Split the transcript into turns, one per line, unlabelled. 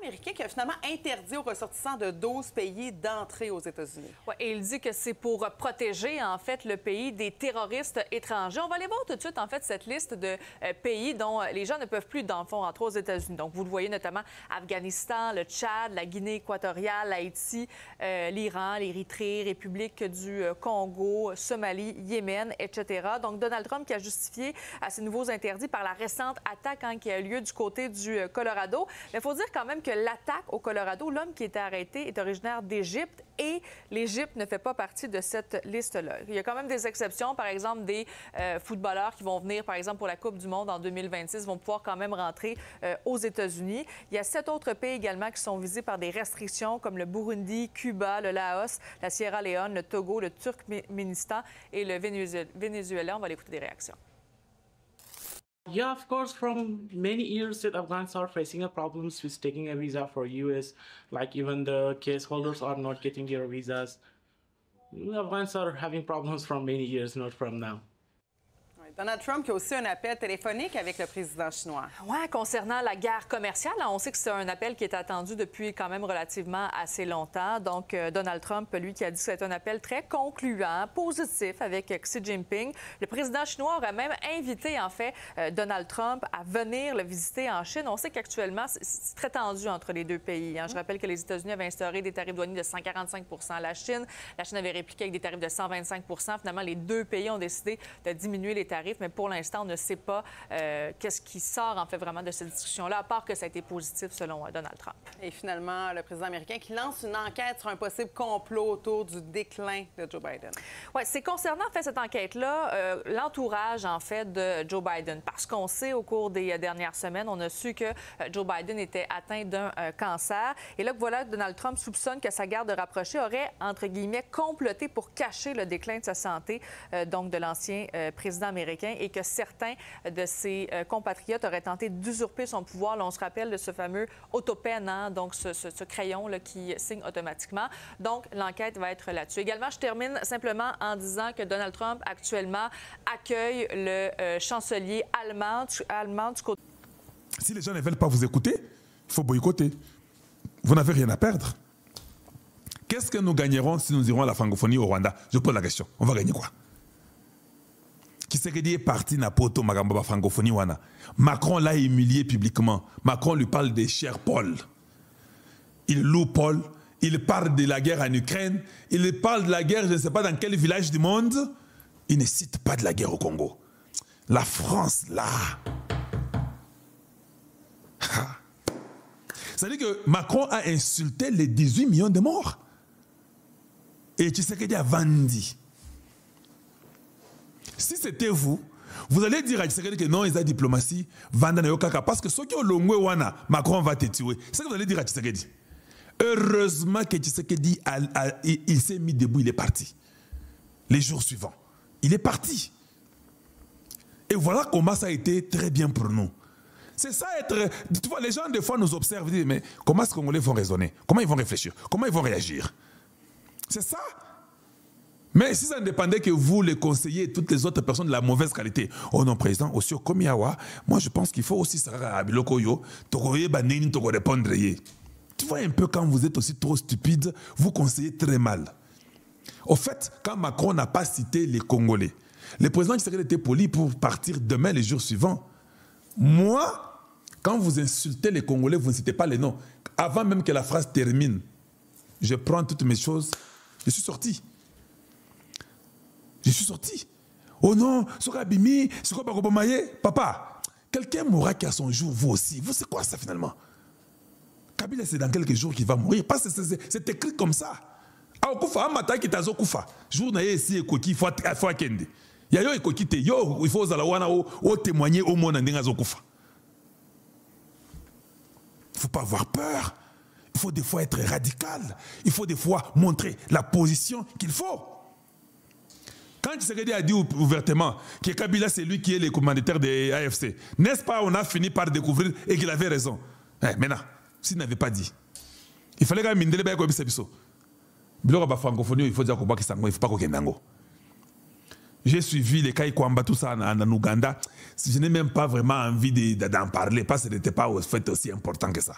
américain qui a finalement interdit aux ressortissants de 12 pays d'entrer aux États-Unis.
Ouais, et il dit que c'est pour protéger, en fait, le pays des terroristes étrangers. On va aller voir tout de suite, en fait, cette liste de pays dont les gens ne peuvent plus, dans le fond, entrer aux États-Unis. Donc, vous le voyez notamment Afghanistan, le Tchad, la Guinée équatoriale, l'Haïti, l'Iran, l'Érythrée, République du Congo, Somalie, Yémen, etc. Donc, Donald Trump qui a justifié à ces nouveaux interdits par la récente attaque qui a eu lieu du côté du Colorado. Mais il faut dire quand même que l'attaque au Colorado, l'homme qui était arrêté est originaire d'Égypte et l'Égypte ne fait pas partie de cette liste-là. Il y a quand même des exceptions, par exemple des footballeurs qui vont venir, par exemple, pour la Coupe du monde en 2026, vont pouvoir quand même rentrer aux États-Unis. Il y a 7 autres pays également qui sont visés par des restrictions comme le Burundi, Cuba, le Laos, la Sierra Leone, le Togo, le Turkménistan et le Venezuela. On va aller écouter des réactions.
Yeah, of course, from many years that Afghans are facing a problems with taking a visa for US, like even the case holders are not getting their visas. Afghans are having problems from many years, not from now.
Donald Trump qui a aussi un appel téléphonique avec le président chinois.
Oui, concernant la guerre commerciale, on sait que c'est un appel qui est attendu depuis quand même relativement assez longtemps. Donc, Donald Trump, lui, qui a dit que c'est un appel très concluant, positif avec Xi Jinping. Le président chinois aurait même invité, en fait, Donald Trump à venir le visiter en Chine. On sait qu'actuellement, c'est très tendu entre les deux pays. Je rappelle que les États-Unis avaient instauré des tarifs douaniers de 145 % La Chine avait répliqué avec des tarifs de 125 %. Finalement, les deux pays ont décidé de diminuer les tarifs. Mais pour l'instant, on ne sait pas qu'est-ce qui sort, en fait, vraiment de cette discussion-là, à part que ça a été positif, selon Donald Trump.
Et finalement, le président américain qui lance une enquête sur un possible complot autour du déclin de Joe Biden.
Oui, c'est concernant, en fait, cette enquête-là, l'entourage, en fait, de Joe Biden. Parce qu'on sait, au cours des dernières semaines, on a su que Joe Biden était atteint d'un cancer. Et là, voilà, Donald Trump soupçonne que sa garde rapprochée aurait, entre guillemets, comploté pour cacher le déclin de sa santé, donc de l'ancien président américain, et que certains de ses compatriotes auraient tenté d'usurper son pouvoir. Là, on se rappelle de ce fameux autopen, donc ce crayon là, qui signe automatiquement. Donc, l'enquête va être là-dessus. Également, je termine simplement en disant que Donald Trump, actuellement, accueille le chancelier allemand du côté...
Si les gens ne veulent pas vous écouter, il faut boycotter. Vous n'avez rien à perdre. Qu'est-ce que nous gagnerons si nous irons à la francophonie au Rwanda? Je pose la question. On va gagner quoi? Tshisekedi est parti na poto magamba francophonie wana. Macron l'a humilié publiquement. Macron lui parle de cher Paul. Il loue Paul. Il parle de la guerre en Ukraine. Il parle de la guerre, je ne sais pas dans quel village du monde. Il ne cite pas de la guerre au Congo. La France, là. C'est-à-dire que Macron a insulté les 18 millions de morts. Et Tshisekedi a vendu. Si c'était vous, vous allez dire à Tshisekedi que non, il y a diplomatie, parce que ceux qui ont l'ongwe wana, Macron va te tuer. C'est ce que vous allez dire à Tshisekedi. Heureusement que Tshisekedi, il s'est mis debout, il est parti. Les jours suivants, il est parti. Et voilà comment ça a été très bien pour nous. C'est ça être... Tu vois, les gens, des fois, nous observent, disent, mais comment est-ce que les Congolais vont raisonner? Comment ils vont réfléchir? Comment ils vont réagir? C'est ça. Mais si ça ne dépendait que vous, les conseillers et toutes les autres personnes de la mauvaise qualité, oh non, président, aussi au Komiawa, moi je pense qu'il faut aussi ça à Bilokoyo, Togoye Banini, Togo répondre. Tu vois un peu quand vous êtes aussi trop stupide, vous conseillez très mal. Au fait, quand Macron n'a pas cité les Congolais, le président Tshisekedi était poli pour partir demain, les jours suivants. Moi, quand vous insultez les Congolais, vous ne citez pas les noms. Avant même que la phrase termine, je prends toutes mes choses, je suis sorti. Je suis sorti. Oh non, Sokabimi, Sokabagobomaye. Papa, quelqu'un mourra qui a son jour, vous aussi. Vous, c'est quoi ça finalement? Kabila, c'est dans quelques jours qu'il va mourir. Parce que c'est écrit comme ça. Aokufa, amata qui tazo kufa. Jour na ici ekoki, il faut akende. Ya yo ekoki te, yo, il faut zalawana o témoigner au monde ndenga zokufa. Il ne faut pas avoir peur. Il faut des fois être radical. Il faut des fois montrer la position qu'il faut. Quand Tshisekedi a dit ouvertement que Kabila, c'est lui qui est le commanditaire de l'AFC, n'est-ce pas, on a fini par découvrir et qu'il avait raison. Maintenant, s'il n'avait pas dit, il fallait quand même mindele ba ko bisabiso. Biloko ba francophonie, il faut dire ko ba kisango, il faut pas ko kendango. J'ai suivi les cas Kwamba, tout ça en Ouganda. Je n'ai même pas vraiment envie d'en parler parce que ce n'était pas au fait aussi important que ça.